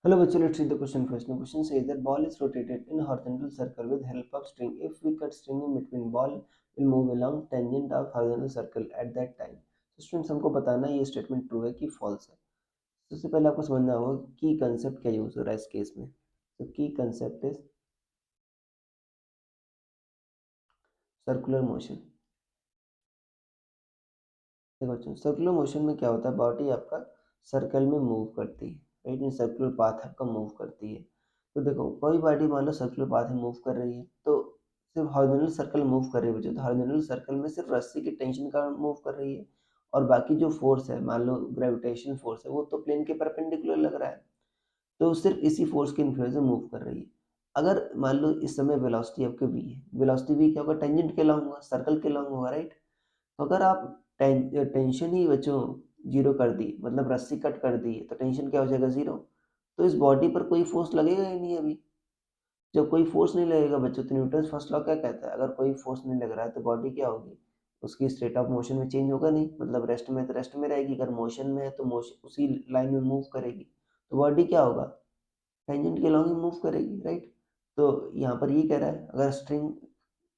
Hello, bachcho, let's read the question first. The question says that ball is rotated in a horizontal circle with help of string. If we cut string in between, ball will move along tangent of horizontal circle at that time. So students, हमको बताना है ये statement true है कि false है. सबसे पहले आपको समझना होगा की कंसेप्ट क्या यूज हो रहा है इस केस में. तो की कंसेप्ट इज सर्कुलर मोशन. देखो बच्चों, सर्कुलर मोशन में क्या होता है, बॉडी आपका सर्कल में मूव करती है, राइट, इन सर्कुलर पाथ आपका मूव करती है. तो देखो कोई बॉडी मान लो सर्कुलर पाथ में मूव कर रही है, तो सिर्फ हॉरिजॉन्टल सर्कल मूव कर रही है बच्चों, तो हॉरिजॉन्टल सर्कल में सिर्फ रस्सी की टेंशन का मूव कर रही है, और बाकी जो फोर्स है, मान लो ग्रेविटेशन फोर्स है, वो तो प्लेन के परपेंडिकुलर लग रहा है, तो सिर्फ इसी फोर्स के इन्फ्लुएंस में मूव कर रही है. अगर मान लो इस समय वेलोसिटी आपके v है, वेलोसिटी v क्या होगा, टेंजेंट के लॉन्ग होगा, सर्कल के लॉन्ग होगा, राइट. तो अगर आप टेंशन ही बच्चों जीरो कर दी, मतलब रस्सी कट कर दी, तो टेंशन क्या हो जाएगा, जीरो. तो इस बॉडी पर कोई फोर्स लगेगा ही नहीं अभी. जब कोई फोर्स नहीं लगेगा बच्चों, तो न्यूटन फर्स्ट लॉ क्या कहता है, अगर कोई फोर्स नहीं लग रहा है तो बॉडी क्या होगी, उसकी स्टेट ऑफ मोशन में चेंज होगा नहीं, मतलब रेस्ट में तो रेस्ट में रहेगी, अगर मोशन में है तो मोशन उसी लाइन में मूव करेगी, तो बॉडी क्या होगा, टेंजेंट के लॉन्ग ही मूव करेगी, राइट. तो यहाँ पर ये कह रहा है अगर स्ट्रिंग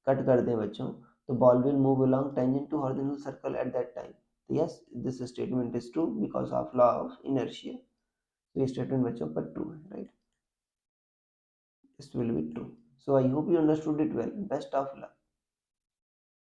कट कर दें बच्चों, तो ball will move along tangent to horizontal circle at that time. तो yes, this statement is true because of law of inertia. तो ये स्टेटमेंट बच्चों पर ट्रू है, right. This will be true. So I hope you understood it well. Best of luck.